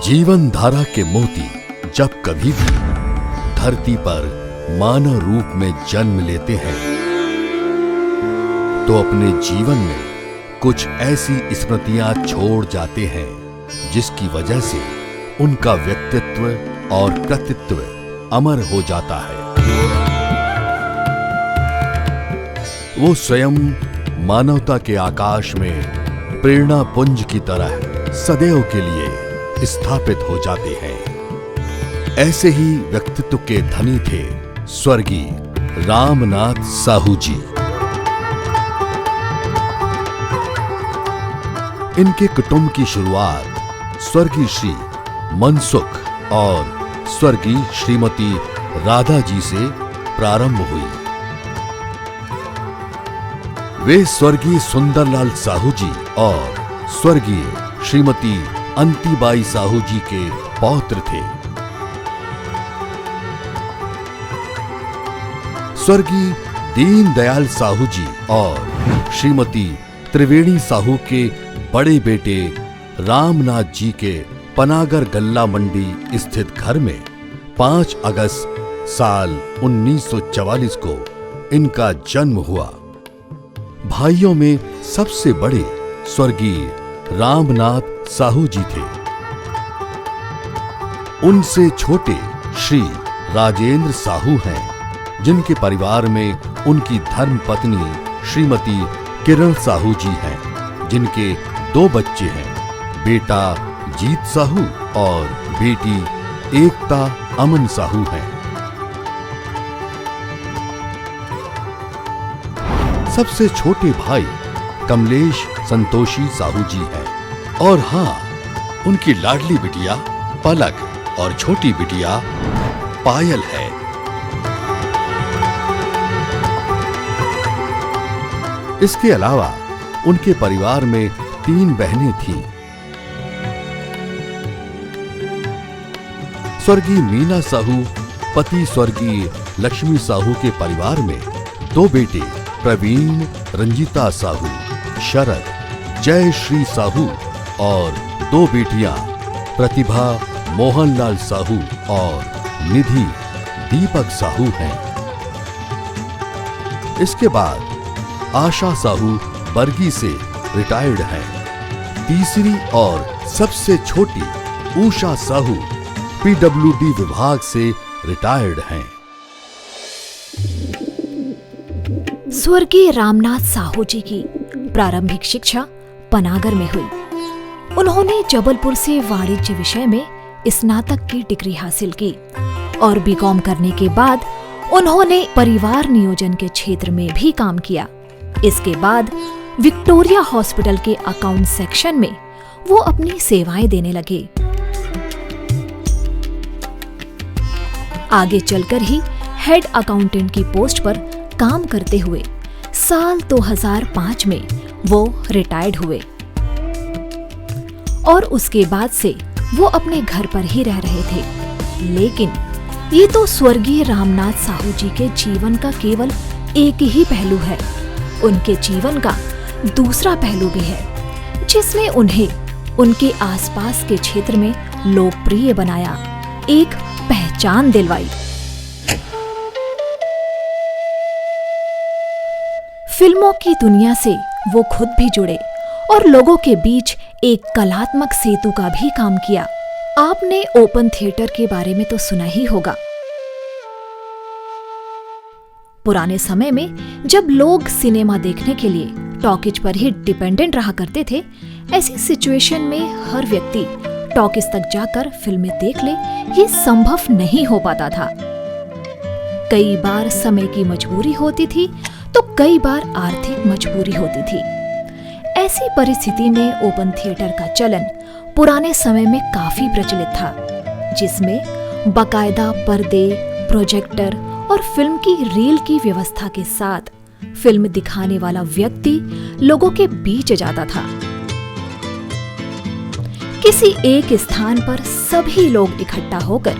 जीवन धारा के मोती जब कभी भी धरती पर मानव रूप में जन्म लेते हैं तो अपने जीवन में कुछ ऐसी स्मृतियां छोड़ जाते हैं जिसकी वजह से उनका व्यक्तित्व और कृतित्व अमर हो जाता है। वो स्वयं मानवता के आकाश में प्रेरणा पुंज की तरह सदैव के लिए स्थापित हो जाते हैं। ऐसे ही व्यक्तित्व के धनी थे स्वर्गीय रामनाथ साहू जी। इनके कुटुंब की शुरुआत स्वर्गीय श्री मनसुख और स्वर्गीय श्रीमती राधा जी से प्रारंभ हुई। वे स्वर्गीय सुंदरलाल साहू जी और स्वर्गीय श्रीमती अंतीबाई साहू जी के पौत्र थे। स्वर्गीय दीनदयाल साहू जी और श्रीमती त्रिवेणी साहू के बड़े बेटे रामनाथ जी के पनागर गल्ला मंडी स्थित घर में 5 अगस्त साल 1944 को इनका जन्म हुआ। भाइयों में सबसे बड़े स्वर्गीय रामनाथ साहू जी थे। उनसे छोटे श्री राजेंद्र साहू हैं, जिनके परिवार में उनकी धर्मपत्नी श्रीमती किरण साहू जी हैं, जिनके 2 बच्चे हैं, बेटा जीत साहू और बेटी एकता अमन साहू हैं। सबसे छोटे भाई कमलेश संतोषी साहू जी हैं और हाँ, उनकी लाडली बिटिया पलक और छोटी बिटिया पायल है। इसके अलावा उनके परिवार में 3 बहनें थीं। स्वर्गीय मीना साहू पति स्वर्गीय लक्ष्मी साहू के परिवार में 2 बेटे प्रवीण रंजीता साहू, शरद जय श्री साहू और 2 बेटियां प्रतिभा मोहनलाल साहू और निधि दीपक साहू हैं। इसके बाद आशा साहू बरगी से रिटायर्ड हैं। तीसरी और सबसे छोटी उषा साहू पीडब्ल्यूडी विभाग से रिटायर्ड हैं। स्वर्गीय रामनाथ साहू जी की प्रारंभिक शिक्षा पनागर में हुई। उन्होंने जबलपुर से वाणिज्य विषय में स्नातक की डिग्री हासिल की और बीकॉम करने के बाद उन्होंने परिवार नियोजन के क्षेत्र में भी काम किया। इसके बाद विक्टोरिया हॉस्पिटल के अकाउंट सेक्शन में वो अपनी सेवाएं देने लगे। आगे चलकर ही हेड अकाउंटेंट की पोस्ट पर काम करते हुए साल 2005 में वो रिटायर्ड हुए और उसके बाद से वो अपने घर पर ही रह रहे थे। लेकिन ये तो स्वर्गीय रामनाथ साहू जी के जीवन का केवल एक ही पहलू है। उनके जीवन का दूसरा पहलू भी है, जिसने उन्हें उनके आसपास के क्षेत्र में लोकप्रिय बनाया, एक पहचान दिलवाई। फिल्मों की दुनिया से वो खुद भी जुड़े और लोगों के बीच एक कलात्मक सेतु का भी काम किया। आपने ओपन थिएटर के बारे में तो सुना ही होगा। पुराने समय में जब लोग सिनेमा देखने के लिए टॉकीज पर ही डिपेंडेंट रहा करते थे, ऐसी सिचुएशन में हर व्यक्ति टॉकीज तक जाकर फिल्में देख ले, ये संभव नहीं हो पाता था। कई बार समय की मजबूरी होती थी तो कई बार आर्थिक मजबूरी होती थी। ऐसी परिस्थिति में ओपन थिएटर का चलन पुराने समय में काफी प्रचलित था, जिसमें बाकायदा पर्दे, प्रोजेक्टर और फिल्म की रील की व्यवस्था के साथ फिल्म दिखाने वाला व्यक्ति लोगों के बीच जाता था। किसी एक स्थान पर सभी लोग इकट्ठा होकर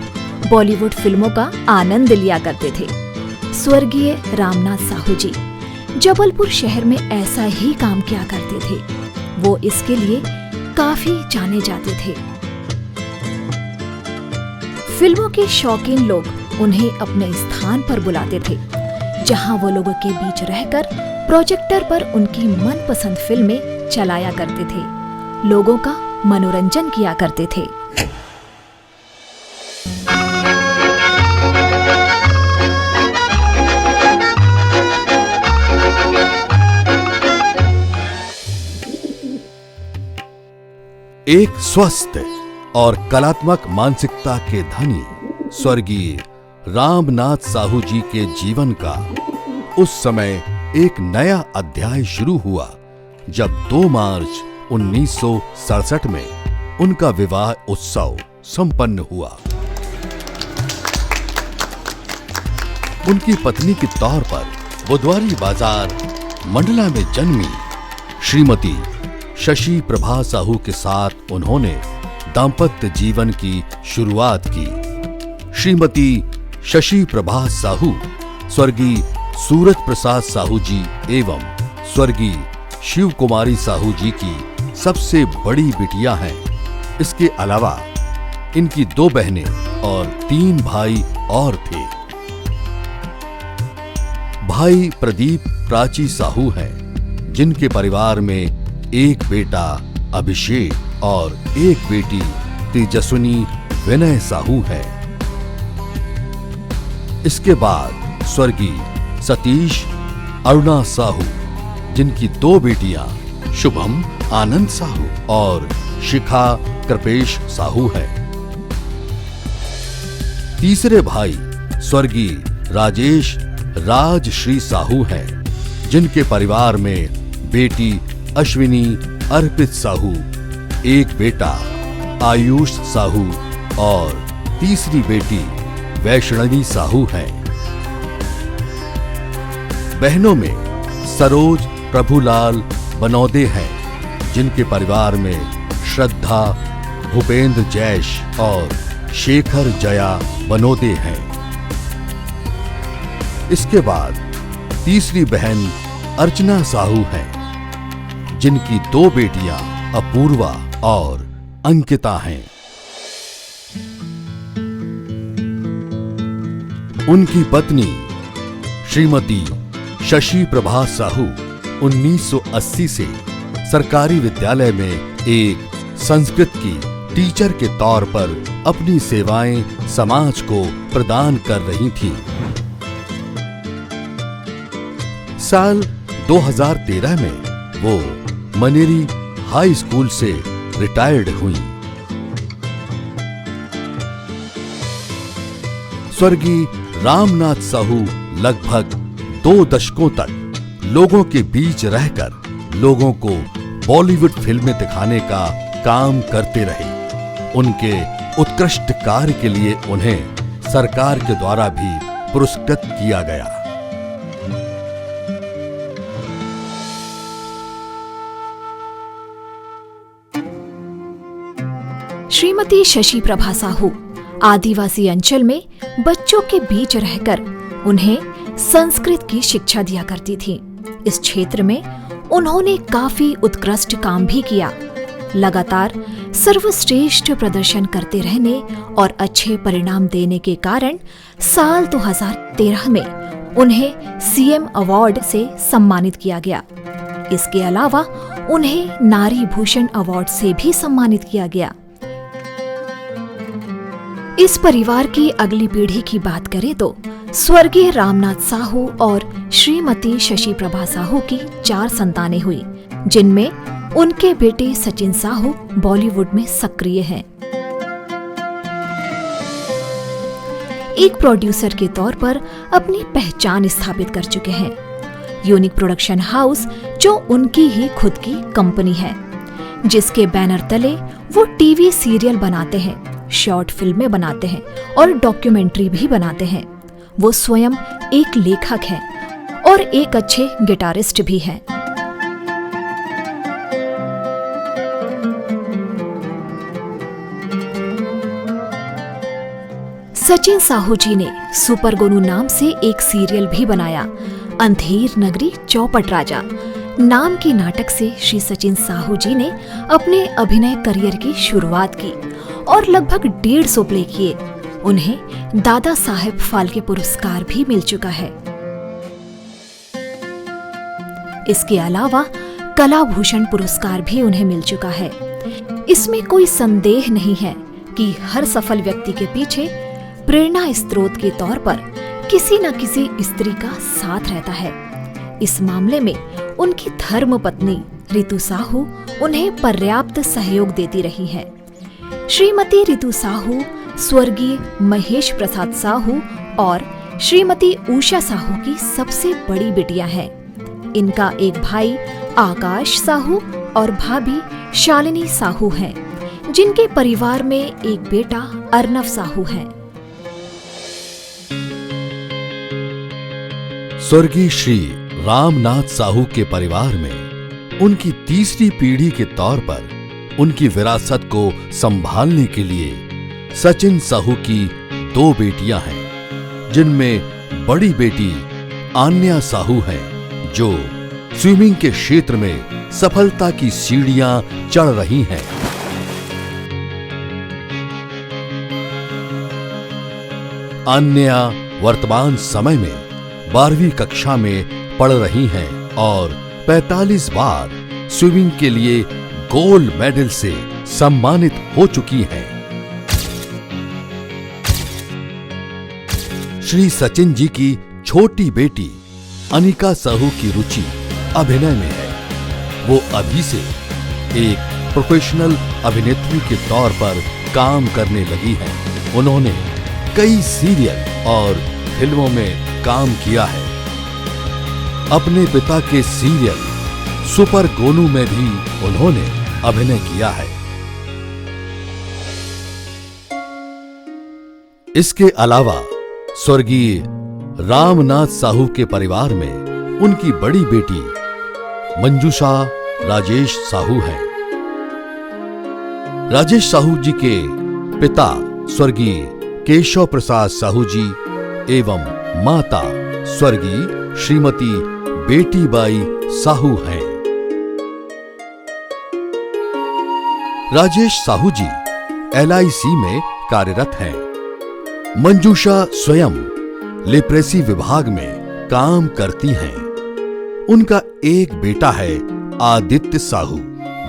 बॉलीवुड फिल्मों का आनंद लिया करते थे। स्वर्गीय रामनाथ साहू जी जबलपुर शहर में ऐसा ही काम किया करते थे। वो इसके लिए काफी जाने जाते थे। फिल्मों के शौकीन लोग उन्हें अपने स्थान पर बुलाते थे, जहां वो लोगों के बीच रहकर प्रोजेक्टर पर उनकी मनपसंद फिल्में चलाया करते थे, लोगों का मनोरंजन किया करते थे। एक स्वस्थ और कलात्मक मानसिकता के धनी स्वर्गीय रामनाथ साहू जी के जीवन का उस समय एक नया अध्याय शुरू हुआ जब 2 मार्च 1967 में उनका विवाह उत्सव संपन्न हुआ। उनकी पत्नी के तौर पर बुधवारी बाजार मंडला में जन्मी श्रीमती शशि प्रभा साहू के साथ उन्होंने दाम्पत्य जीवन की शुरुआत की। श्रीमती शशि प्रभा साहू स्वर्गीय सूरज प्रसाद साहू जी एवं स्वर्गीय शिव कुमारी साहू जी की सबसे बड़ी बिटिया हैं। इसके अलावा इनकी 2 बहनें और 3 भाई और थे। भाई प्रदीप प्राची साहू हैं, जिनके परिवार में एक बेटा अभिषेक और एक बेटी तेजस्विनी विनय साहू है। इसके बाद स्वर्गीय सतीश अरुणा साहू, जिनकी 2 बेटियां शुभम आनंद साहू और शिखा कृपेश साहू है। तीसरे भाई स्वर्गीय राजेश राजश्री साहू हैं, जिनके परिवार में बेटी अश्विनी अर्पित साहू, एक बेटा आयुष साहू और तीसरी बेटी वैष्णवी साहू है। बहनों में सरोज प्रभुलाल बनौदे हैं, जिनके परिवार में श्रद्धा भूपेंद्र जैश और शेखर जया बनौदे हैं। इसके बाद तीसरी बहन अर्चना साहू है, जिनकी 2 बेटियां अपूर्वा और अंकिता हैं। उनकी पत्नी श्रीमती शशि प्रभा साहू 1980 से सरकारी विद्यालय में एक संस्कृत की टीचर के तौर पर अपनी सेवाएं समाज को प्रदान कर रही थीं। साल 2013 में वो मनेरी हाई स्कूल से रिटायर्ड हुई। स्वर्गीय रामनाथ साहू लगभग 2 दशकों तक लोगों के बीच रहकर लोगों को बॉलीवुड फिल्में दिखाने का काम करते रहे। उनके उत्कृष्ट कार्य के लिए उन्हें सरकार के द्वारा भी पुरस्कृत किया गया। श्रीमती शशि प्रभा साहू आदिवासी अंचल में बच्चों के बीच रहकर उन्हें संस्कृत की शिक्षा दिया करती थी। इस क्षेत्र में उन्होंने काफी उत्कृष्ट काम भी किया। लगातार सर्वश्रेष्ठ प्रदर्शन करते रहने और अच्छे परिणाम देने के कारण साल 2013 में उन्हें सीएम अवार्ड से सम्मानित किया गया। इसके अलावा उन्हें नारी भूषण अवार्ड से भी सम्मानित किया गया। इस परिवार की अगली पीढ़ी की बात करें तो स्वर्गीय रामनाथ साहू और श्रीमती शशि प्रभा साहू की 4 संतानें हुई, जिनमें उनके बेटे सचिन साहू बॉलीवुड में सक्रिय हैं। एक प्रोड्यूसर के तौर पर अपनी पहचान स्थापित कर चुके हैं। यूनिक प्रोडक्शन हाउस जो उनकी ही खुद की कंपनी है, जिसके बैनर तले वो टीवी सीरियल बनाते हैं, शॉर्ट फिल्में बनाते हैं और डॉक्यूमेंट्री भी बनाते हैं। वो स्वयं एक लेखक हैं और एक अच्छे गिटारिस्ट भी हैं। सचिन साहू जी ने सुपर गोनू नाम से एक सीरियल भी बनाया। अंधेर नगरी चौपट राजा नाम के नाटक से श्री सचिन साहू जी ने अपने अभिनय करियर की शुरुआत की और लगभग 150 प्ले किए। उन्हें दादा साहेब फाल्के पुरस्कार भी मिल चुका है। इसके अलावा कला भूषण पुरस्कार भी उन्हें मिल चुका है। इसमें कोई संदेह नहीं है कि हर सफल व्यक्ति के पीछे प्रेरणा स्रोत के तौर पर किसी न किसी स्त्री का साथ रहता है। इस मामले में उनकी धर्म पत्नी रितु साहू उन्हें पर्याप्त सहयोग देती रही है। श्रीमती रितु साहू स्वर्गीय महेश प्रसाद साहू और श्रीमती उषा साहू की सबसे बड़ी बिटिया है। इनका एक भाई आकाश साहू और भाभी शालिनी साहू हैं, जिनके परिवार में एक बेटा अर्नव साहू है। स्वर्गीय श्री रामनाथ साहू के परिवार में उनकी तीसरी पीढ़ी के तौर पर उनकी विरासत को संभालने के लिए सचिन साहू की 2 बेटियां हैं, जिनमें बड़ी बेटी आन्या साहू है, जो स्विमिंग के क्षेत्र में सफलता की सीढ़ियां चढ़ रही हैं। आन्या वर्तमान समय में 12वीं कक्षा में पढ़ रही हैं और 45 बार स्विमिंग के लिए गोल्ड मेडल से सम्मानित हो चुकी हैं। श्री सचिन जी की छोटी बेटी अनिका साहू की रुचि अभिनय में है। वो अभी से एक प्रोफेशनल अभिनेत्री के तौर पर काम करने लगी हैं। उन्होंने कई सीरियल और फिल्मों में काम किया है। अपने पिता के सीरियल सुपर गोनू में भी उन्होंने अभिनय किया है। इसके अलावा स्वर्गीय रामनाथ साहू के परिवार में उनकी बड़ी बेटी मंजूषा राजेश साहू हैं। राजेश साहू जी के पिता स्वर्गीय केशव प्रसाद साहू जी एवं माता स्वर्गीय श्रीमती बेटीबाई साहू हैं। राजेश साहू जी LIC में कार्यरत हैं। मंजूषा स्वयं लिप्रेसी विभाग में काम करती हैं। उनका एक बेटा है आदित्य साहू,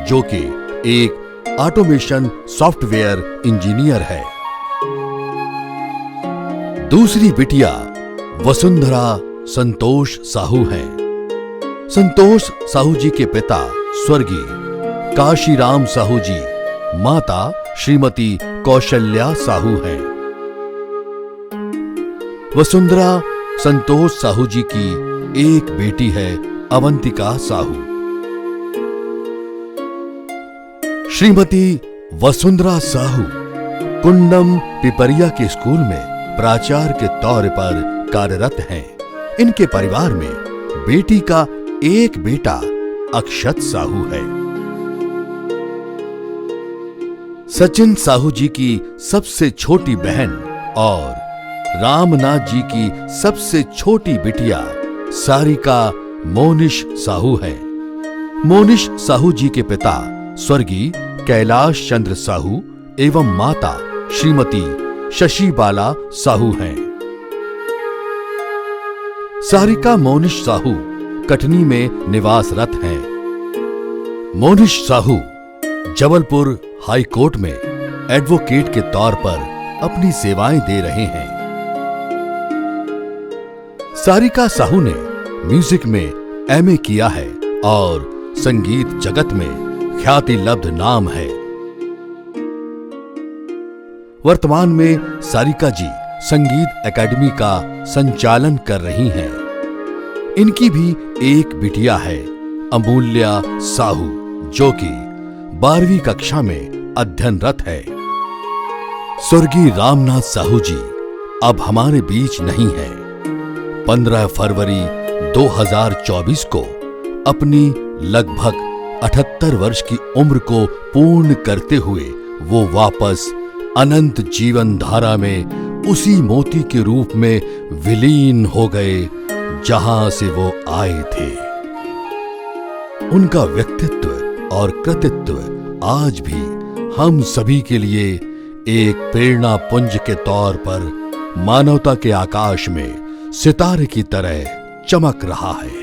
जो कि एक ऑटोमेशन सॉफ्टवेयर इंजीनियर है। दूसरी बिटिया वसुंधरा संतोष साहू हैं। संतोष साहू जी के पिता स्वर्गीय काशीराम साहू जी, माता श्रीमती कौशल्या साहू हैं। वसुंधरा संतोष साहू जी की एक बेटी है अवंतिका साहू। श्रीमती वसुंधरा साहू कुंडम पिपरिया के स्कूल में प्राचार्य के तौर पर कार्यरत हैं। इनके परिवार में बेटी का एक बेटा अक्षत साहू है। सचिन साहू जी की सबसे छोटी बहन और रामनाथ जी की सबसे छोटी बिटिया सारिका मोनिश साहू है। मोनिश साहू जी के पिता स्वर्गीय कैलाश चंद्र साहू एवं माता श्रीमती शशिबाला साहू हैं। सारिका मोनिश साहू कटनी में निवासरत हैं। मोनिश साहू जबलपुर हाई कोर्ट में एडवोकेट के तौर पर अपनी सेवाएं दे रहे हैं। सारिका साहू ने म्यूजिक में MA किया है और संगीत जगत में ख्याति लब्ध नाम है। वर्तमान में सारिका जी संगीत एकेडमी का संचालन कर रही हैं। इनकी भी एक बिटिया है अमूल्या साहू, जो कि 12वीं कक्षा में अध्ययनरत है। स्वर्गीय रामनाथ साहू जी अब हमारे बीच नहीं है। 15 फरवरी 2024 को अपनी लगभग 78 वर्ष की उम्र को पूर्ण करते हुए वो वापस अनंत जीवन धारा में उसी मोती के रूप में विलीन हो गए जहां से वो आए थे। उनका व्यक्तित्व और कृतित्व आज भी हम सभी के लिए एक प्रेरणा पुंज के तौर पर मानवता के आकाश में सितारे की तरह चमक रहा है।